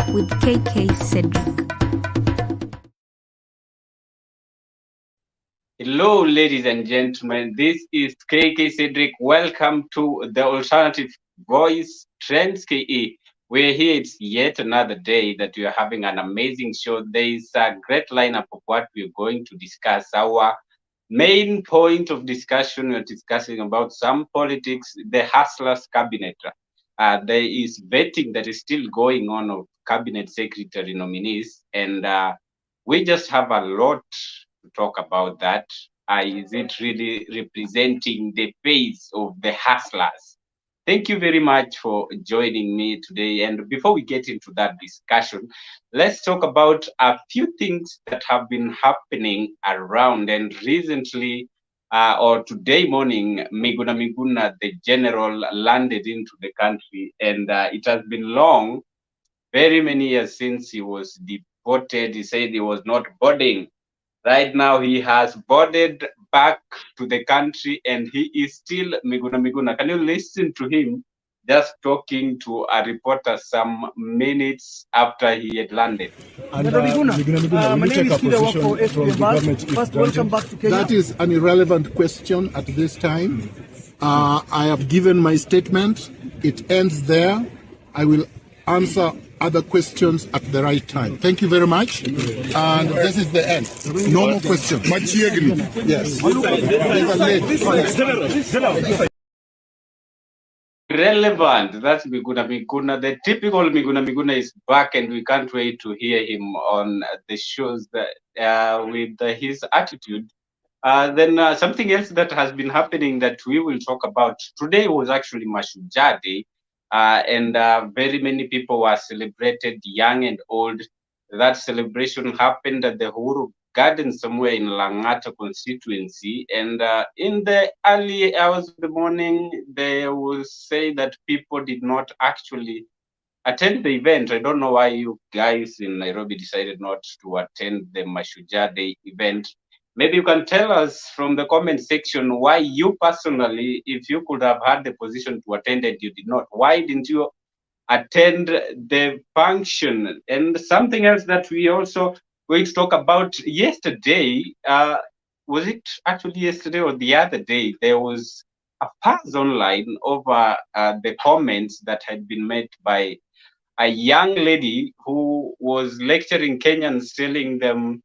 with KK Cedric. Hello, ladies and gentlemen. This is KK Cedric. Welcome to the Alternative Voice Trends KE. We're here. It's yet another day that we are having an amazing show. There is a great lineup of what we're going to discuss. Our main point of discussion, we're discussing about some politics, the Hustlers Cabinet. There is vetting that is still going on of Cabinet Secretary Nominees, and we just have a lot to talk about that. Is it really representing the face of the hustlers? Thank you very much for joining me today. And before we get into that discussion, let's talk about a few things that have been happening around. And recently, or today morning, Miguna, the general, landed into the country. And it has been long, very many years since he was deported. He said he was not boarding. Right now, he has boarded back to the country and he is still Miguna. Can you listen to him just talking to a reporter some minutes after he had landed? And, Miguna, will you take a position from the government if granted? That is an irrelevant question at this time. I have given my statement. It ends there. I will answer other questions at the right time. Thank you very much. And this is the end. No more questions. Yes. Relevant. That's Miguna. The typical Miguna is back, and we can't wait to hear him on the shows that with his attitude. Then something else that has been happening that we will talk about today was actually Mashujaa Day. And very many people were celebrated, young and old. That celebration happened at the Uhuru Garden somewhere in Langata constituency. And in the early hours of the morning, they will say that people did not actually attend the event. I don't know why you guys in Nairobi decided not to attend the Mashujaa Day event. Maybe you can tell us from the comment section why you personally, if you could have had the position to attend and you did not, why didn't you attend the function? And something else that we also going to talk about yesterday, was it actually yesterday or the other day? There was a fuss online over the comments that had been made by a young lady who was lecturing Kenyans, telling them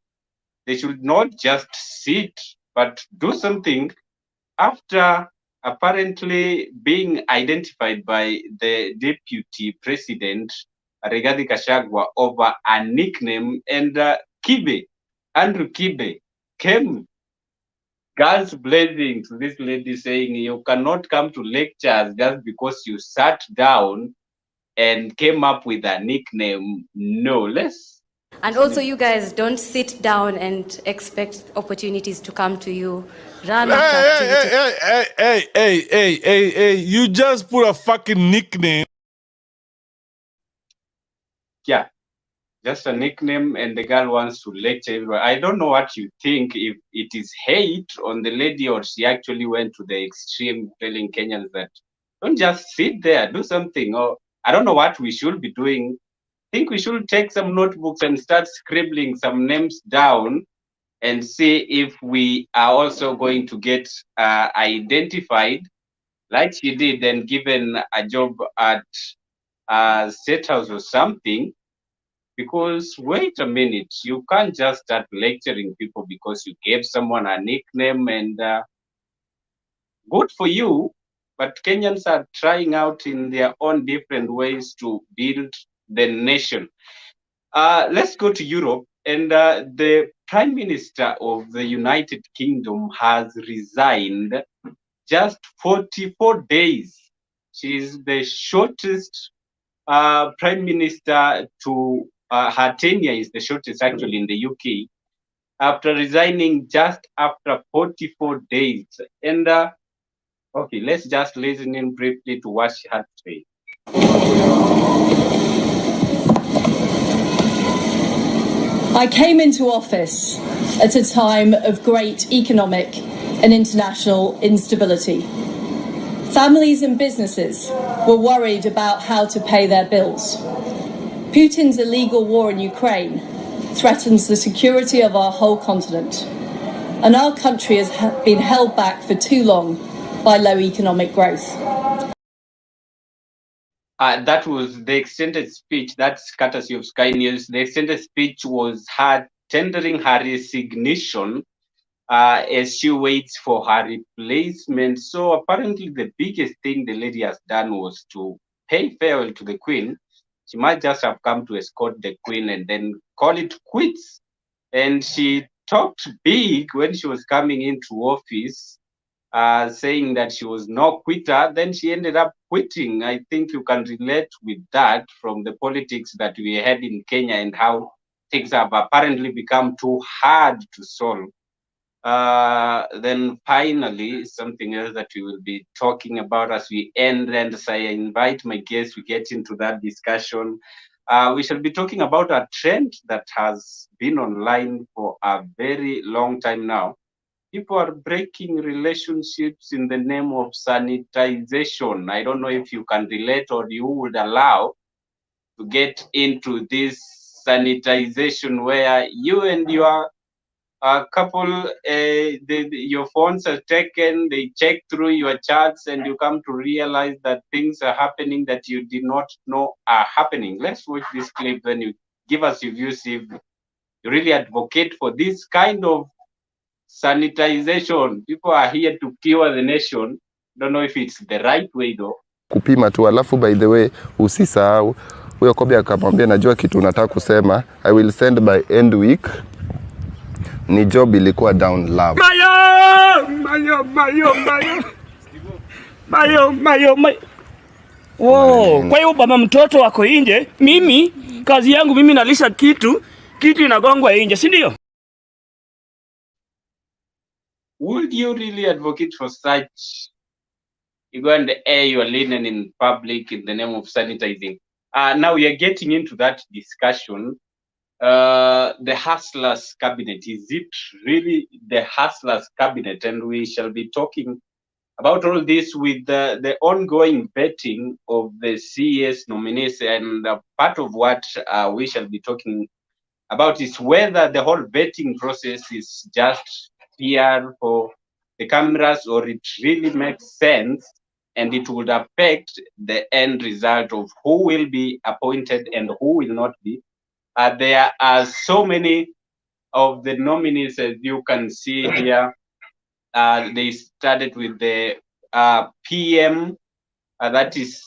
they should not just sit, but do something after apparently being identified by the deputy president, Rigathi Gachagua, over a nickname. And Andrew Kibe, came guns blazing to this lady saying, you cannot come to lectures just because you sat down and came up with a nickname. No, And also, you guys don't sit down and expect opportunities to come to you. Run after activity. Hey, you just put a fucking nickname. Yeah, just a nickname, and the girl wants to lecture everyone. I don't know what you think, if it is hate on the lady or she actually went to the extreme telling Kenyans that don't just sit there, do something. Or I don't know what we should be doing. Think we should take some notebooks and start scribbling some names down and see if we are also going to get identified like she did and given a job at State House or something. Because wait a minute, you can't just start lecturing people because you gave someone a nickname, and good for you, but Kenyans are trying out in their own different ways to build the nation. Let's go to Europe, and the Prime Minister of the United Kingdom has resigned just 44 days. She's the shortest Prime Minister to, her tenure is the shortest actually in the UK, after resigning just after 44 days. And okay, let's just listen in briefly to what she had to say. I came into office at a time of great economic and international instability. Families and businesses were worried about how to pay their bills. Putin's illegal war in Ukraine threatens the security of our whole continent, and our country has been held back for too long by low economic growth. That was the extended speech. That's courtesy of Sky News. The extended speech was her tendering her resignation as she waits for her replacement. So apparently the biggest thing the lady has done was to pay farewell to the Queen. She might just have come to escort the Queen and then call it quits. And she talked big when she was coming into office, saying that she was no quitter. Then she ended up quitting. I think you can relate with that from the politics that we had in Kenya and how things have apparently become too hard to solve. Then finally, something else that we will be talking about as we end, and as I invite my guests to get into that discussion, we shall be talking about a trend that has been online for a very long time now. People are breaking relationships in the name of sanitization. I don't know if you can relate or you would allow to get into this sanitization where you and your couple, your phones are taken, they check through your chats, and you come to realize that things are happening that you did not know are happening. Let's watch this clip, then you give us your views if you really advocate for this kind of sanitization. People are here to cure the nation. Don't know if it's the right way though. Kupima tu, alafu by the way usisahau huyo Kobe akamwambia najua kitu unataka kusema, I will send by end week. Ni job ilikuwa down love. Mayo. Wow, kwa hiyo baba mtoto wako nje, mimi kazi yangu mimi nalisha kitu inagongwa nje, si ndio? Would you really advocate for such? You go and air your linen in public in the name of sanitizing. Now we are getting into that discussion. The Hustlers Cabinet, is it really the Hustlers Cabinet? And we shall be talking about all this with the ongoing vetting of the CES nominees. And part of what we shall be talking about is whether the whole vetting process is just PR for the cameras or it really makes sense and it would affect the end result of who will be appointed and who will not be. There are so many of the nominees, as you can see here. They started with the PM, that is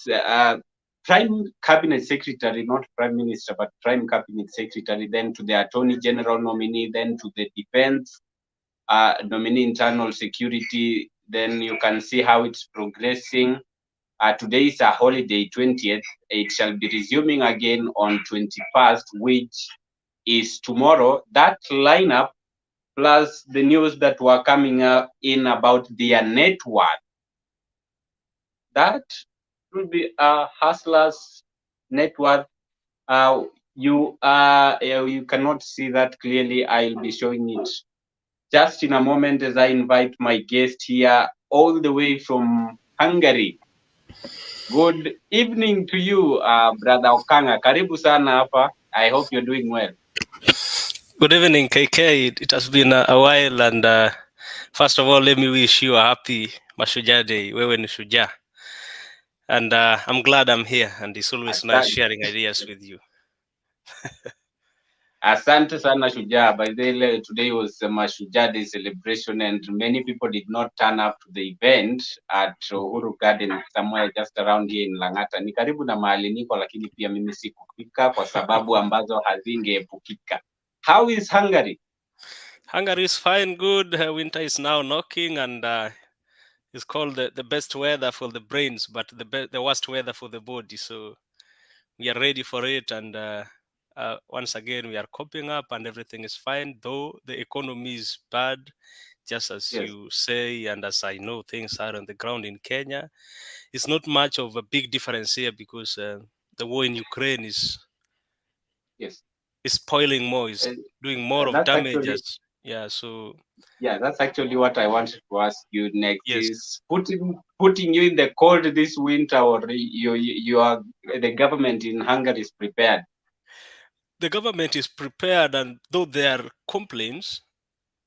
Prime Cabinet Secretary, not Prime Minister, but Prime Cabinet Secretary, then to the Attorney General nominee, then to the Defense nominee, Internal Security. Then you can see how it's progressing. Today is a holiday, 20th. It shall be resuming again on 21st, which is tomorrow. That lineup, plus the news that were coming up in about their network, that will be a Hustlers network. You cannot see that clearly. I'll be showing it just in a moment as I invite my guest here all the way from Hungary. Good evening to you, Brother Okanga. Karibu sana hapa. I hope you're doing well. Good evening, KK. It has been a while, and first of all, let me wish you a happy Mashujaa Day. Wewe ni shujaa. And I'm glad I'm here, and it's always nice sharing ideas with you. Asante sana Shujaa. By the way, today was a Mashujaa Day celebration, and many people did not turn up to the event at Uhuru Garden, somewhere just around here in Lang'ata. Ni karibu na mahali niko, lakini pia mimi sikufika kwa sababu ambazo hazingeepukika. How is Hungary? Hungary is fine, good. Winter is now knocking, and it's called the best weather for the brains, but the worst weather for the body. So we are ready for it, and once again we are coping up, and everything is fine. Though the economy is bad, just as you say, and as I know things are on the ground in Kenya. It's not much of a big difference here because the war in Ukraine is spoiling more, is doing more of damages. That's actually what I wanted to ask you next. Is putting you in the cold this winter, or the government in Hungary is prepared? the government is prepared, and though there are complaints,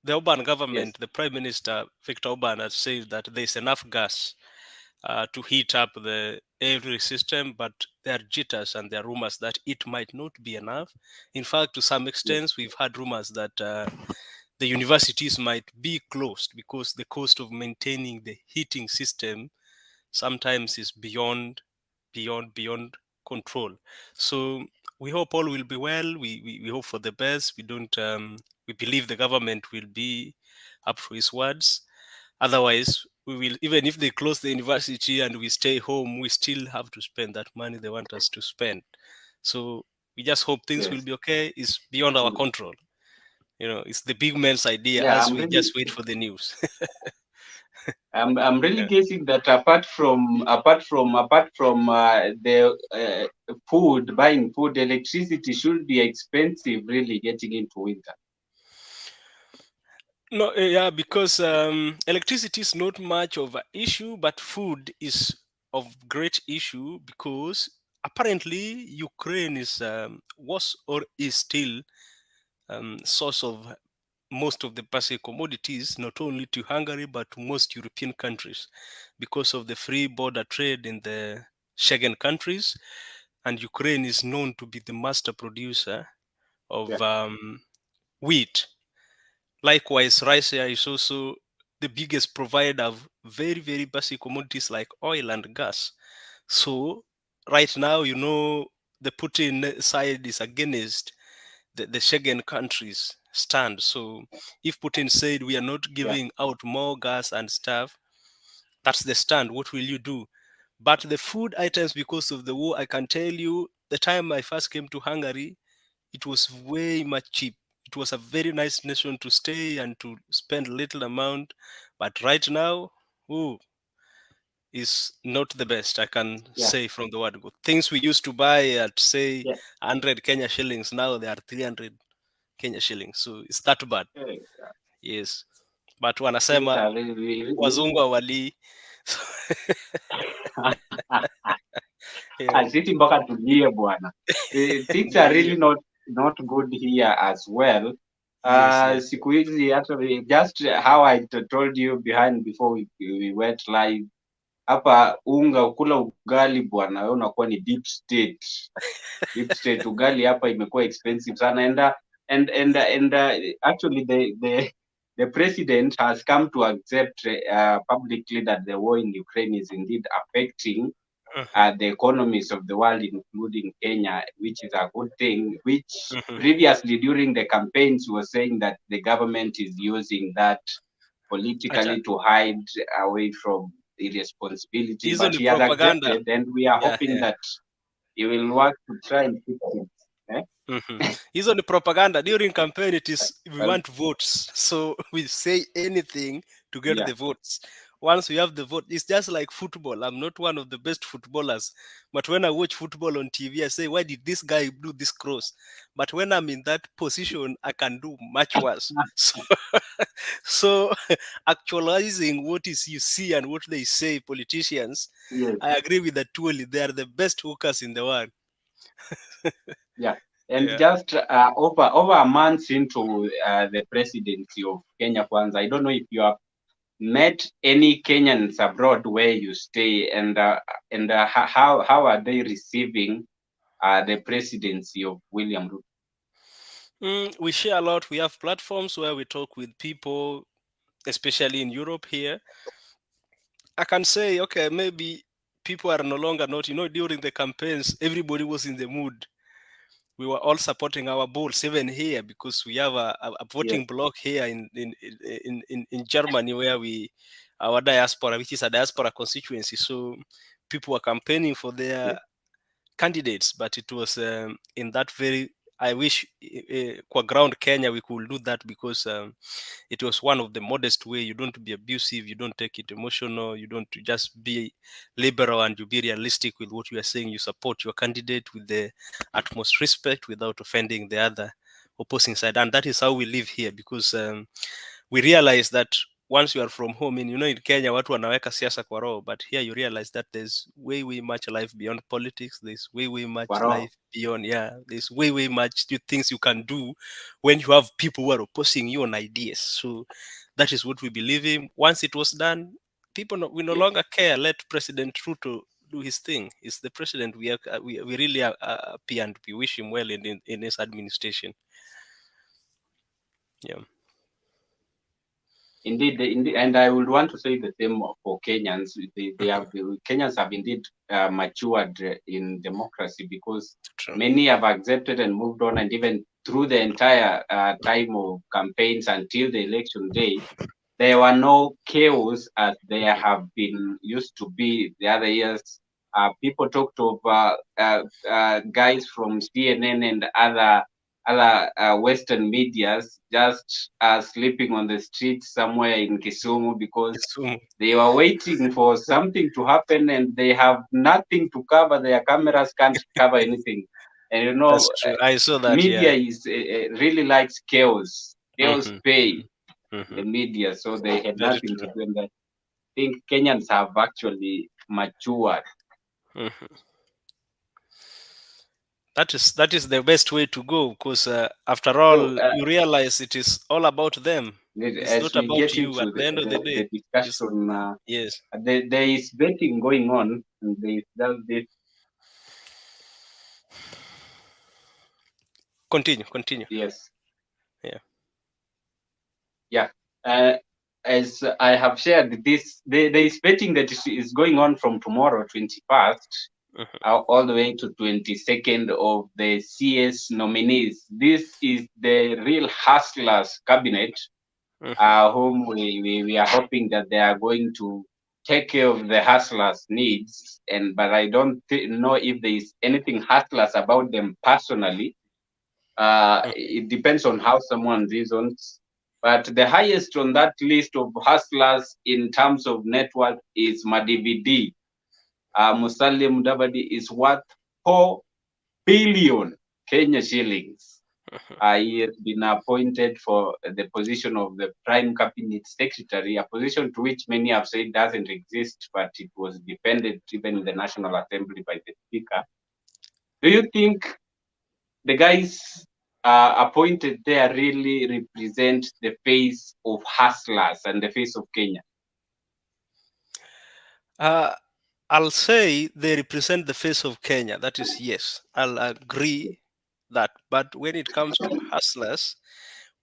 the Orban government, the Prime Minister Victor Orban, has said that there's enough gas to heat up the every system, but there are jitters and there are rumors that it might not be enough. In fact, to some extent, we've had rumors that the universities might be closed because the cost of maintaining the heating system sometimes is beyond control. So we hope all will be well. We hope for the best. We believe the government will be up to its words. Otherwise, we will, even if they close the university and we stay home, we still have to spend that money they want us to spend. So we just hope things will be okay. It's beyond our control. It's the big man's idea as we just wait for the news. I'm really guessing that apart from the buying food, electricity should be expensive. Really, getting into winter. No, yeah, because electricity is not much of an issue, but food is of great issue because apparently Ukraine is was or is still source of most of the basic commodities, not only to Hungary but to most European countries, because of the free border trade in the Schengen countries, and Ukraine is known to be the master producer of wheat. Likewise, Russia is also the biggest provider of very, very basic commodities like oil and gas. So right now, the Putin side is against the Schengen countries stand. So if Putin said we are not giving out more gas and stuff, that's the stand. What will you do? But the food items, because of the war, I can tell you, the time I first came to Hungary, it was way much cheap. It was a very nice nation to stay and to spend little amount. But right now, is not the best, I can say from the word go. Things we used to buy at, say, 100 Kenya shillings, now they are 300 Kenya shillings. So it's that bad. Yes. But wanasema wazungu hawalii. Sisi mpaka tulie bwana. Things are really not good here as well. Siku hizi hata just how I told you before we went live, hapa kula ugali bwana, wewe unakuwa ni deep state. Deep state ugali hapa imekuwa expensive sana, and actually the president has come to accept publicly that the war in Ukraine is indeed affecting the economies of the world, including Kenya, which is a good thing, which previously during the campaigns was saying that the government is using that politically to hide away from the responsibility. But he has accepted, and we are hoping that he will work to try and fix it. Hizo ni propaganda. During campaign, it is we want votes, so we say anything to get the votes. Once we have the vote, it's just like football. I'm not one of the best footballers, but when I watch football on TV, I say, why did this guy do this cross? But when I'm in that position, I can do much worse. So actualizing what is you see and what they say, politicians, I agree with that totally. They are the best hookers in the world. And just over a month into the presidency of Kenya Kwanza, I don't know if you have met any Kenyans abroad where you stay, and how are they receiving the presidency of William Ruto? We share a lot. We have platforms where we talk with people, especially in Europe here. I can say, okay, maybe people are no longer not, during the campaigns, everybody was in the mood. We were all supporting our bulls, even here, because we have a voting block here in Germany, where our diaspora, which is a diaspora constituency. So people were campaigning for their candidates, but it was in that very, I wish kwa ground Kenya we could do that, because it was one of the modest way. You don't be abusive, you don't take it emotional, you don't just be liberal, and you be realistic with what you are saying. You support your candidate with the utmost respect without offending the other opposing side. And that is how we live here, because we realize that once you are from home, and in Kenya, watu wanaweka siasa kwa roho, but here you realize that there's way much life beyond politics. There's way much life beyond, there's way much things you can do when you have people who are opposing you on ideas. So that is what we believe in. Once it was done, we no longer care. Let President Ruto do his thing. He's the president. We really are happy, and we wish him well in his administration. Yeah. Indeed, and I would want to say the same for Kenyans. Kenyans have indeed matured in democracy, because many have accepted and moved on, and even through the entire time of campaigns until the election day, there were no chaos as there have been used to be the other years. People talked of guys from CNN and other Western medias just sleeping on the street somewhere in Kisumu because they were waiting for something to happen, and they have nothing to cover. Their cameras can't cover anything. And that's true. I saw that. Media is really likes chaos. Chaos pay the media, so they had nothing to do. And I think Kenyans have actually matured. That is the best way to go, because after all, you realize it is all about them. It's not about you at the end of the day. The discussion, yes. There is betting going on, and there's this. Continue. Yes. Yeah. As I have shared, there is betting that is going on from tomorrow, 21st, all the way to 22nd of the CS nominees. This is the real hustlers cabinet, whom we are hoping that they are going to take care of the hustlers' needs. But I don't know if there is anything hustlers about them personally. It depends on how someone reasons. But the highest on that list of hustlers in terms of net worth is Madividi. Musalia Mudavadi is worth 4 billion Kenya shillings. He has been appointed for the position of the Prime Cabinet Secretary, a position to which many have said doesn't exist, but it was defended even in the National Assembly by the Speaker. Do you think the guys appointed there really represent the face of hustlers and the face of Kenya? I'll say they represent the face of Kenya. That is, yes, I'll agree that. But when it comes to hustlers,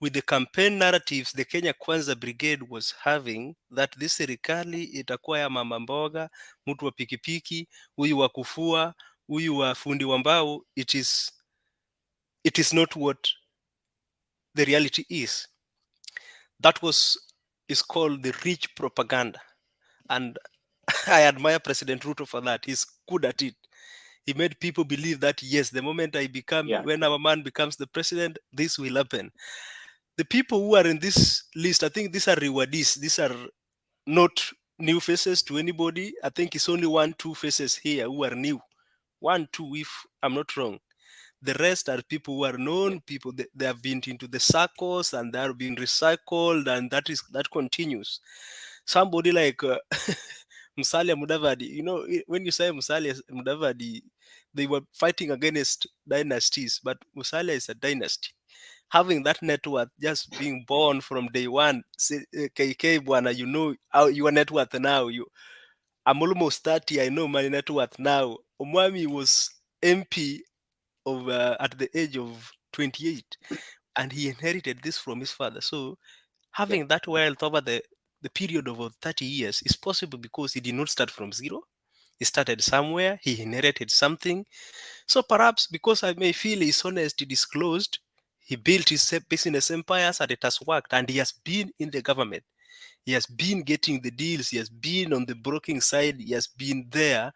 with the campaign narratives the Kenya Kwanza Brigade was having, that this serikali itakuwa ya mama mboga, mtu wa pikipiki, huyu wa kufua, huyu wa fundi wa mbao, it is not what the reality is. That is called the rich propaganda. And I admire President Ruto for that. He's good at it. He made people believe that, yes, the moment when our man becomes the president, this will happen. The people who are in this list, I think these are rewardees. These are not new faces to anybody. I think it's only 1-2 faces here who are new. 1-2, if I'm not wrong. The rest are people who are known people. They have been into the circles and they are being recycled, and that continues. Somebody like Musalia Mudavadi, when you say Musalia Mudavadi, they were fighting against dynasties, but Musalia is a dynasty. Having that net worth, just being born from day one, KK Bwana, your net worth now. I'm almost 30, I know my net worth now. Omwami was MP at the age of 28, and he inherited this from his father. So having that wealth over the period of 30 years is possible because he did not start from zero. He started somewhere, he inherited something. So perhaps because I may feel his honesty disclosed, he built his business empires and it has worked, and he has been in the government. He has been getting the deals. He has been on the broking side. He has been there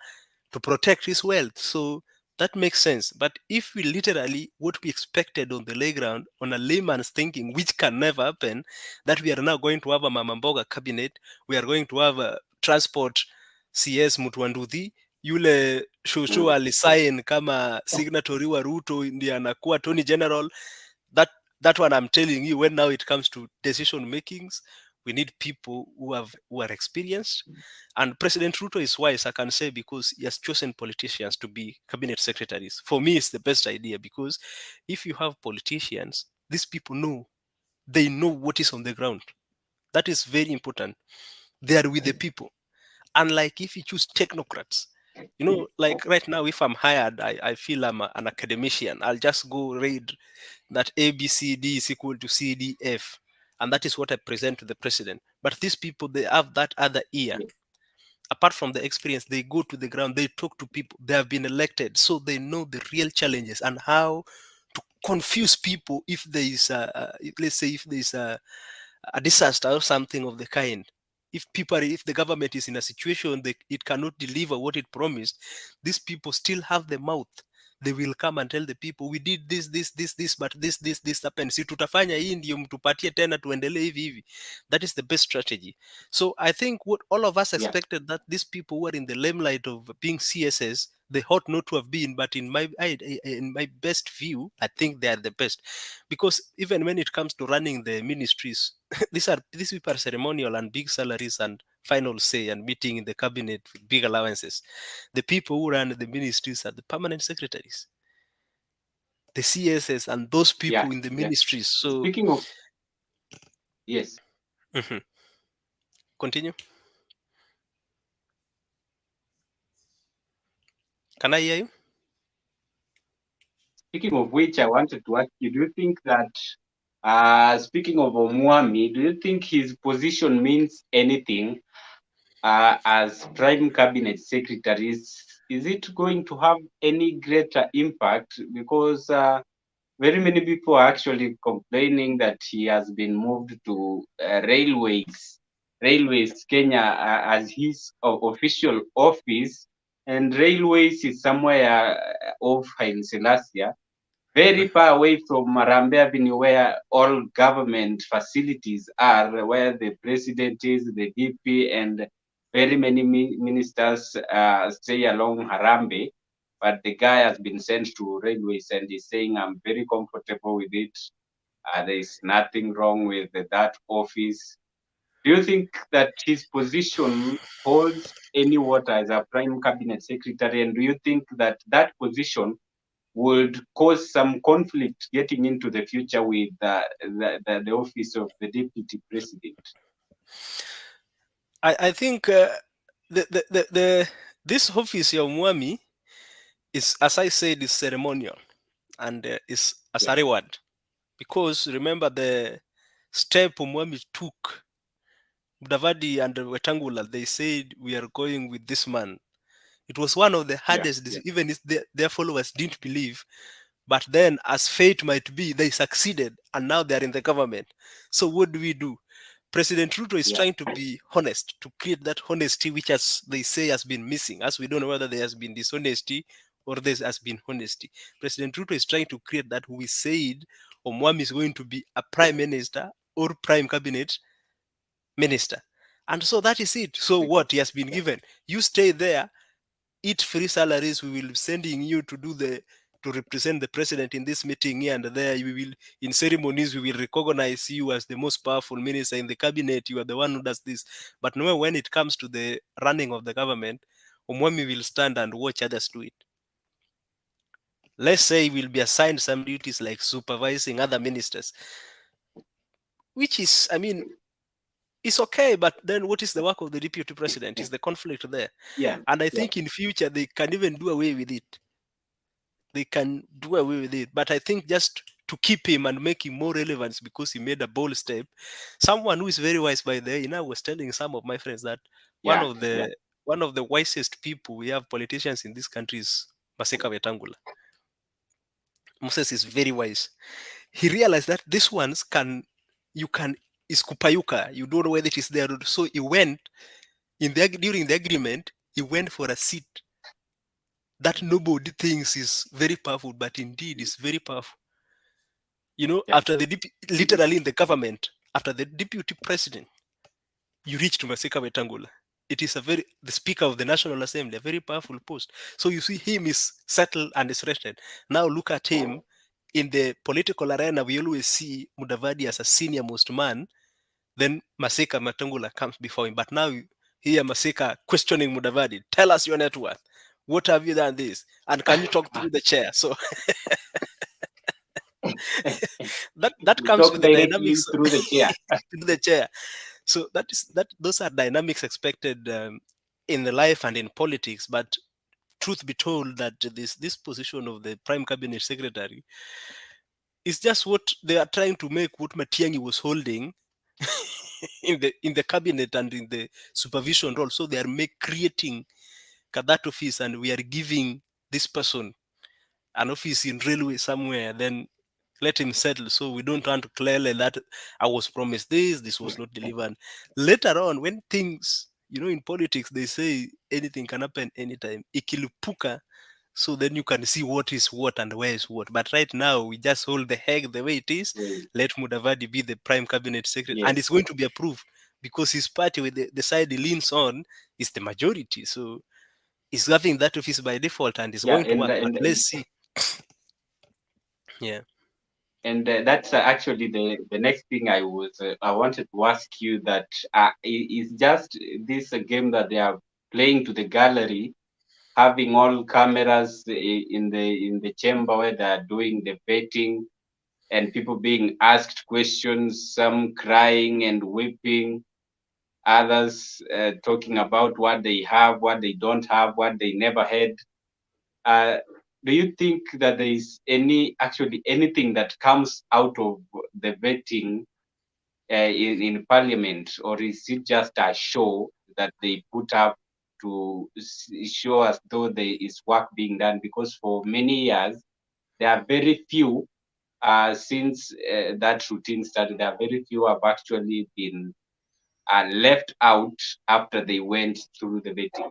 to protect his wealth. So that makes sense. But if we literally, what we expected on the playground, on a layman's thinking, which can never happen, that we are now going to have a Mama Mboga cabinet, we are going to have a transport CS Mutwanduthi, yule shushu alisign kama signatory wa Ruto ndiye anakuwa Attorney General. That one I'm telling you, when now it comes to decision makings, We need people who are experienced. And President Ruto is wise, I can say, because he has chosen politicians to be cabinet secretaries. For me, it's the best idea, because if you have politicians, these people know. They know what is on the ground. That is very important. They are with the people. Unlike if you choose technocrats, like right now, if I'm hired, I feel I'm an academician. I'll just go read that ABCD is equal to CDF. And that is what I present to the president. But these people, they have that other ear. Apart from the experience, they go to the ground, they talk to people, they have been elected, so they know the real challenges and how to confuse people if there is, let's say, if there is a disaster or something of the kind. If the government is in a situation it cannot deliver what it promised, these people still have the mouth. They will come and tell the people, we did this, but this happened. Si tutafanya hii ndio mtupatie tena tuendelee hivi hivi. That is the best strategy. So I think what all of us expected, that these people who are in the limelight of being CSS, they ought not to have been, but in my best view, I think they are the best. Because even when it comes to running the ministries, these people are ceremonial and big salaries and final say and meeting in the cabinet with big allowances. The people who run the ministries are the permanent secretaries, the CSS, and those people in the ministries. So Speaking of, yes. Continue. Can I hear you? Speaking of which, I wanted to ask you, do you think that, speaking of Omwami, do you think his position means anything as Prime Cabinet Secretary? Is it going to have any greater impact? Because very many people are actually complaining that he has been moved to Railways Kenya as his official office, and Railways is somewhere off in Selassie, very far away from Marambe Avenue, where all government facilities are, where the president is, the DP, and very many ministers stay along Harambe. But the guy has been sent to Railways, and he's saying, I'm very comfortable with it. There is nothing wrong with that office. Do you think that his position holds any water as a prime cabinet secretary? And do you think that that position would cause some conflict getting into the future with the office of the deputy president? I think this office of Mwami is, as I said, is ceremonial and is as a reward. Because remember the step Mwami took, Mudavadi and Wetangula, they said, we are going with this man. It was one of the hardest, even if their followers didn't believe. But then, as fate might be, they succeeded, and now they are in the government. So what do we do? President Ruto is trying to be honest, to create that honesty which, as they say, has been missing, as we don't know whether there has been dishonesty or there has been honesty. President Ruto is trying to create that. We said Omwami is going to be a prime minister or prime cabinet minister. And so that is it. So what he has been given, you stay there, eat free salaries. We will be sending you to represent the president in this meeting here and there. We will, in ceremonies, we will recognize you as the most powerful minister in the cabinet. You are the one who does this. But no, when it comes to the running of the government, Omwami will stand and watch others do it. Let's say he will be assigned some duties like supervising other ministers, which is, I mean, it's okay, but then what is the work of the deputy president? Is the conflict there? And I think in future they can even do away with it. They can do away with it. But I think just to keep him and make him more relevant because he made a bold step. Someone who is very wise, by the way, I was telling some of my friends that one of the wisest people we have politicians in this country is Maseka Wetangula. Moses is very wise. He realized that these ones is kupayuka. You don't know whether it is there. So he went during the agreement, he went for a seat that nobody thinks is very powerful, but indeed is very powerful. After literally in the government, after the deputy president, you reach to Maseka Wetangula. It is the Speaker of the National Assembly, a very powerful post. So you see him is settled and is rested. Now look at him. In the political arena, we always see Mudavadi as a senior most man. then Masika Matungula comes before him. But now here Masika questioning Mudavadi, tell us your net worth. What have you done this? And can you talk through the chair? So that You comes talk with the directly dynamics through the chair. through the chair. So those are dynamics expected in the life and in politics. But truth be told, that this position of the prime cabinet secretary is just what they are trying to make what Matiang'i was holding in the cabinet and in the supervision role. So they are creating that office, and we are giving this person an office in railway somewhere. Then let him settle. So we don't want to clearly that I was promised this was not delivered. Later on, when things, in politics, they say anything can happen anytime. Ikilipuka, so then you can see what is what and where is what. But right now, we just hold the heck the way it is. Yes. Let Mudavadi be the prime cabinet secretary, and Yes. it's going to be approved because his party, with the side he leans on, is the majority. So he's having that office by default, and it's Yeah, going to work. But let's see. Yeah. and that's actually the next thing I wanted to ask you, that is just this a game that they are playing to the gallery, having all cameras in the chamber where they are doing the betting, and people being asked questions, some crying and weeping, others talking about what they have, what they don't have, what they never had. Uh, do you think that there is actually anything that comes out of the vetting in Parliament, or is it just a show that they put up to show as though there is work being done? Because for many years, there are very few, since that routine started, there are very few have actually been left out after they went through the vetting.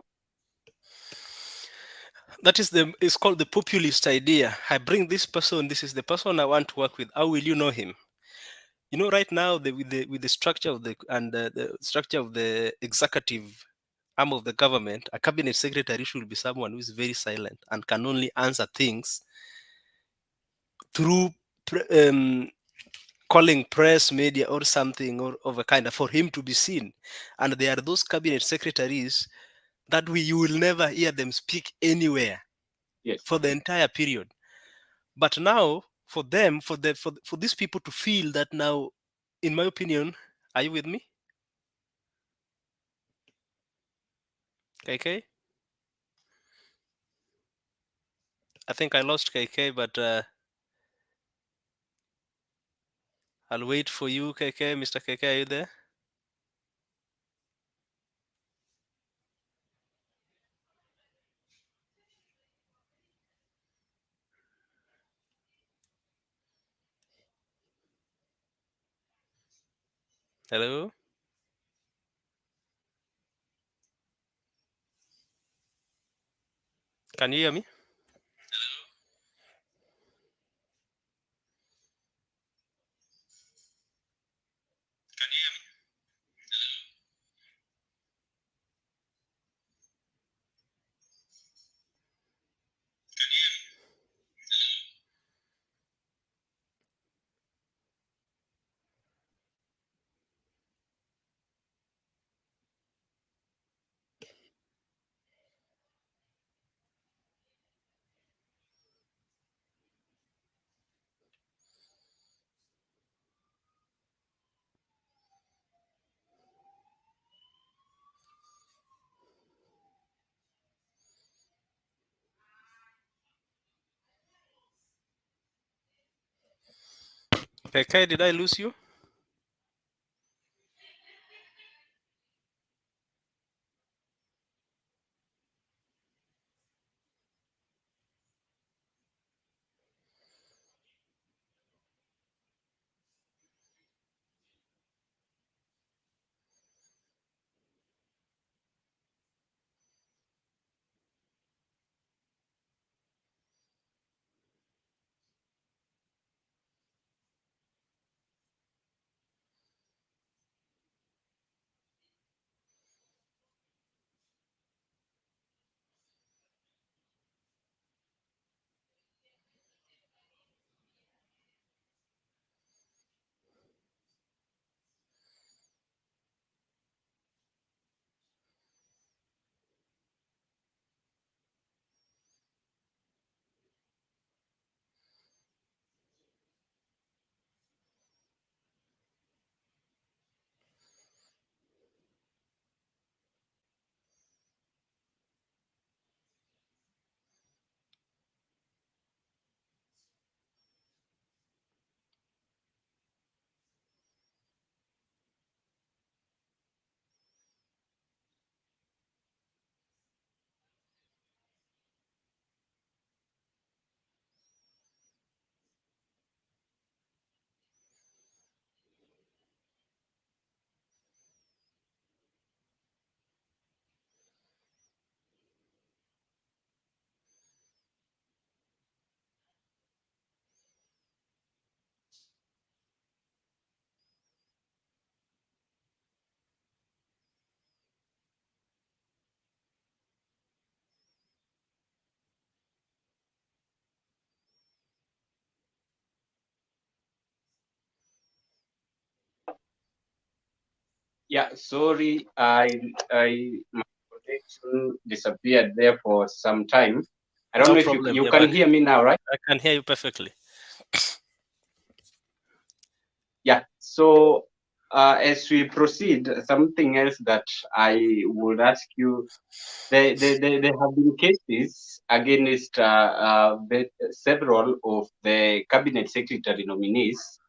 That is it's called the populist idea. I bring this person, this is the person I want to work with. How will you know him? Right now, with the structure of the structure of the executive arm of the government, a cabinet secretary should be someone who is very silent and can only answer things through calling press, media, or something, or of a kind, for him to be seen. And there are those cabinet secretaries that you will never hear them speak anywhere Yes. for the entire period. But now, for them, for these people to feel that now, in my opinion, are you with me? KK? I think I lost KK, but I'll wait for you, KK. Mr. KK, are you there? Hello? Can you hear me? KK, did I lose you? Yeah, sorry, my connection disappeared there for some time. I don't No know if problem. you You're can back. hear me now, right? I can hear you perfectly. Yeah. So as we proceed, something else that I would ask you, there have been cases against several of the Cabinet Secretary nominees,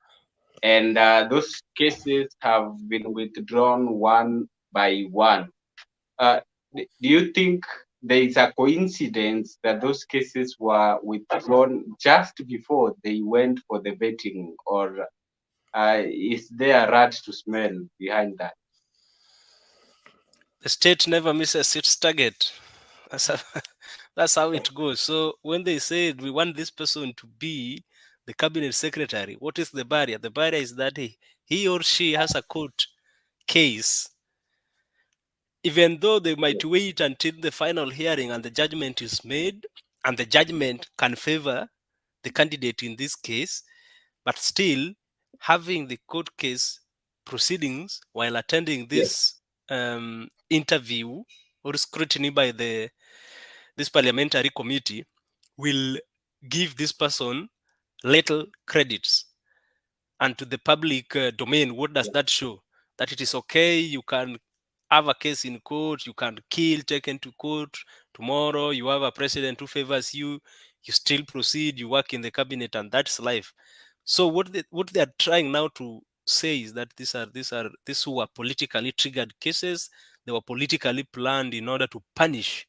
and those cases have been withdrawn one by one. Uh, do you think there is a coincidence that those cases were withdrawn just before they went for the vetting, or is there a rat to smell behind that? The state never misses its target. That's how, that's how it goes. So when they said we want this person to be the cabinet secretary, what is the barrier? The barrier is that he or she has a court case. Even though they might wait until the final hearing and the judgment is made, and the judgment can favor the candidate in this case, but still having the court case proceedings while attending Yes. this interview or scrutiny by this parliamentary committee will give this person little credits. And to the public domain, what does that show? That it is okay, you can have a case in court, you can kill, taken to court. Tomorrow you have a president who favors you, you still proceed, you work in the cabinet, and that's life. So what they are trying now to say is that these were politically triggered cases. They were politically planned in order to punish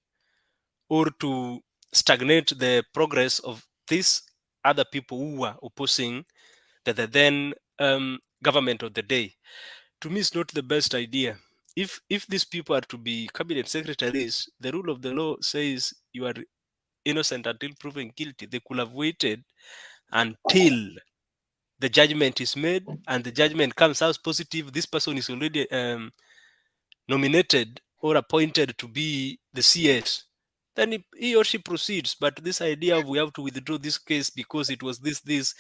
or to stagnate the progress of these other people who were opposing the then government of the day. To me, it's not the best idea. If these people are to be cabinet secretaries, the rule of the law says you are innocent until proven guilty. They could have waited until the judgment is made and the judgment comes out positive. This person is already nominated or appointed to be the CS. Then he or she proceeds. But this idea of we have to withdraw this case because it was this,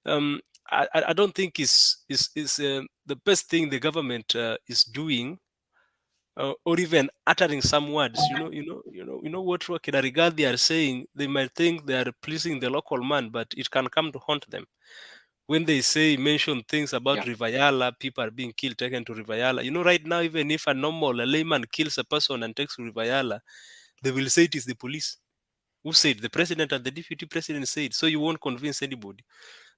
um, I don't think is the best thing the government is doing, or even uttering some words. You know what Kidariga they are saying. They might think they are pleasing the local man, but it can come to haunt them. When they mention things about Yeah. Rivayala, people are being killed, taken to Rivayala. Right now, even if a layman kills a person and takes to Rivayala, they will say it is the police. Who said? The president and the deputy president said. So you won't convince anybody.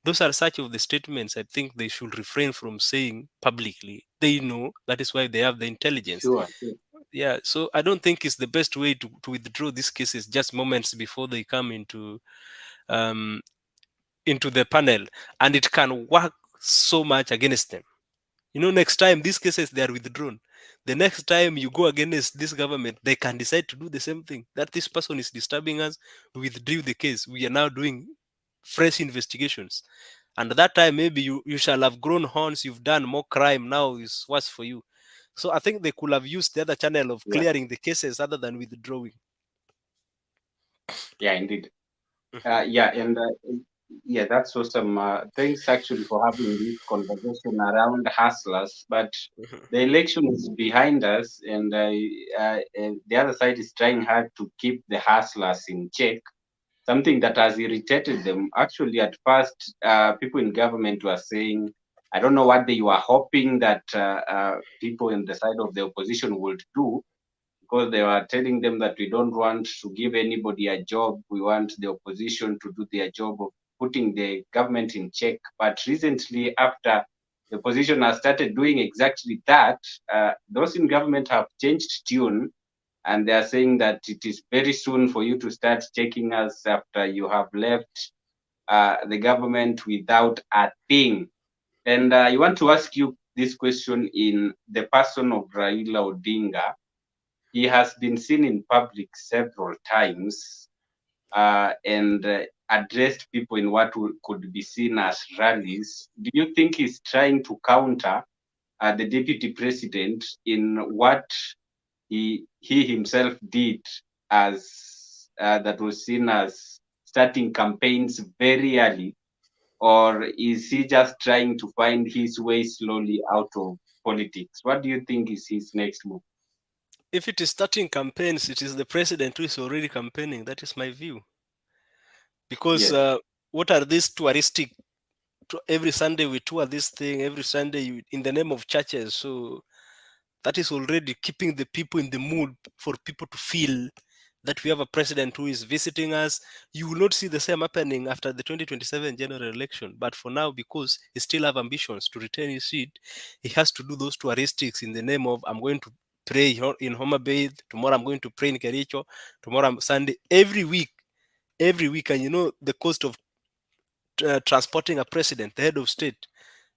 Those are such of the statements I think they should refrain from saying publicly. They know that is why they have the intelligence. Sure. Yeah, so I don't think it's the best way to withdraw these cases just moments before they come um, into the panel, and it can work so much against them. Next time these cases they are withdrawn, the next time you go against this government, they can decide to do the same thing. That this person is disturbing us, we withdrew the case. We are now doing fresh investigations. And at that time, maybe you shall have grown horns, you've done more crime, now is worse for you. So I think they could have used the other channel of Yeah. clearing the cases other than withdrawing. Yeah, indeed. Yeah, and yeah, that's awesome. Thanks actually for having this conversation around hustlers. But the election is behind us, and the other side is trying hard to keep the hustlers in check. Something that has irritated them. Actually, at first, people in government were saying, I don't know what they were hoping that people in the side of the opposition would do, because they were telling them that we don't want to give anybody a job. We want the opposition to do their job of putting the government in check. But recently, after the opposition has started doing exactly that, those in government have changed tune, and they are saying that it is very soon for you to start checking us after you have left the government without a thing. And I want to ask you this question in the person of Raila Odinga. He has been seen in public several times and addressed people in what could be seen as rallies. Do you think he's trying to counter the deputy president in what he himself did, as that was seen as starting campaigns very early, or is he just trying to find his way slowly out of politics. What do you think is his next move? If it is starting campaigns, it is the president who is already campaigning. That is my view. Because Yes. what are these touristic? Every Sunday we tour this thing. Every Sunday in the name of churches. So that is already keeping the people in the mood for people to feel that we have a president who is visiting us. You will not see the same happening after the 2027 general election. But for now, because he still have ambitions to retain his seat, he has to do those touristics in the name of, I'm going to pray in Homa Bay, tomorrow I'm going to pray in Kericho, tomorrow I'm Sunday, every week. And you know, the cost of transporting a president, the head of state,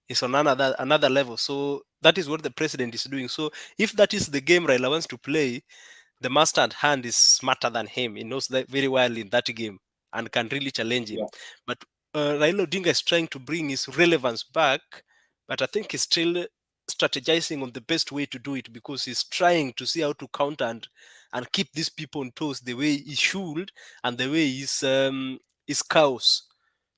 is on another level. So that is what the president is doing. So if that is the game Raila wants to play, the master at hand is smarter than him. He knows that very well in that game and can really challenge him. Yeah. But Raila Odinga is trying to bring his relevance back, but I think he's still strategizing on the best way to do it, because he's trying to see how to counter and keep these people on toes the way he should and the way his cows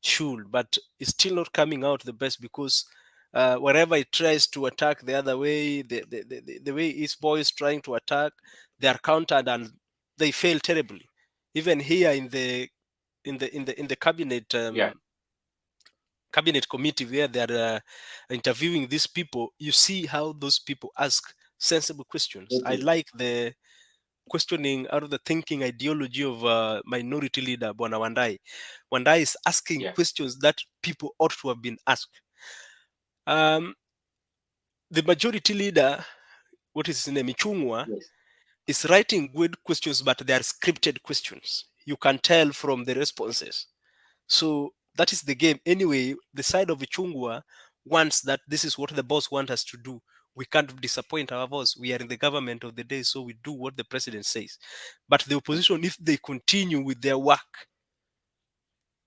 should. But it's still not coming out the best, because wherever he tries to attack the other way, the way his boys trying to attack, they are countered and they fail terribly. Even here in the cabinet Yeah. cabinet committee where they are interviewing these people, you see how those people ask sensible questions. I Okay. like the questioning out of the thinking ideology of minority leader Bwana Wandai. Wandai is asking Yeah. questions that people ought to have been asked. The majority leader, what is his name, Ichung'wa, Yes. is writing good questions, but they are scripted questions. You can tell from the responses. So that is the game. Anyway, the side of Ichung'wa wants that this is what the boss wants us to do. We can't disappoint our boss. We are in the government of the day, so we do what the president says. But the opposition, if they continue with their work,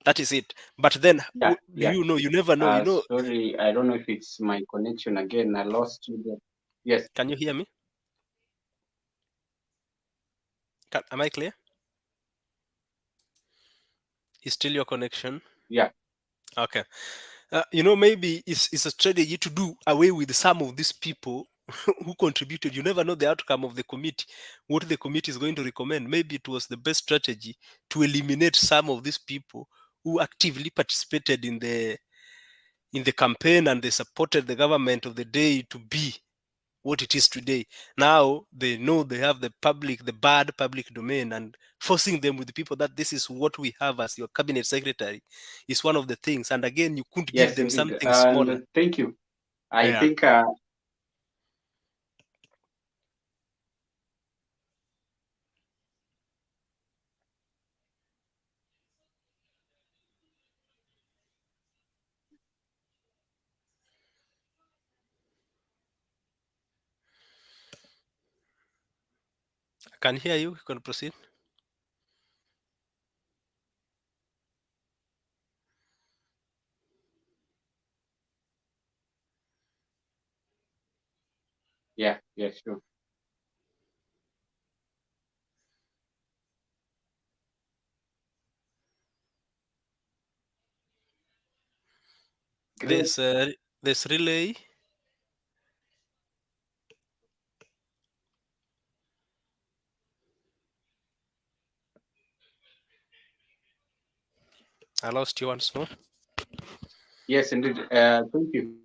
that is it. But then, Yeah. do Yeah. you know? You never know. You know? Sorry, I don't know if it's my connection again. I lost you there. Yes. Can you hear me? Am I clear? Is still your connection? Yeah. Okay. You know, maybe it's a strategy to do away with some of these people who contributed. You never know the outcome of the committee, what the committee is going to recommend. Maybe it was the best strategy to eliminate some of these people who actively participated in the campaign, and they supported the government of the day to be what it is today. Now they know they have the bad public domain, and forcing them with the people that this is what we have as your cabinet secretary is one of the things. And again, you couldn't give Yes, them indeed. something smaller. And thank you. I Yeah. think I can hear you. You can proceed. yeah, sure. Great. This relay. I lost you once more. Yes, indeed. Thank you.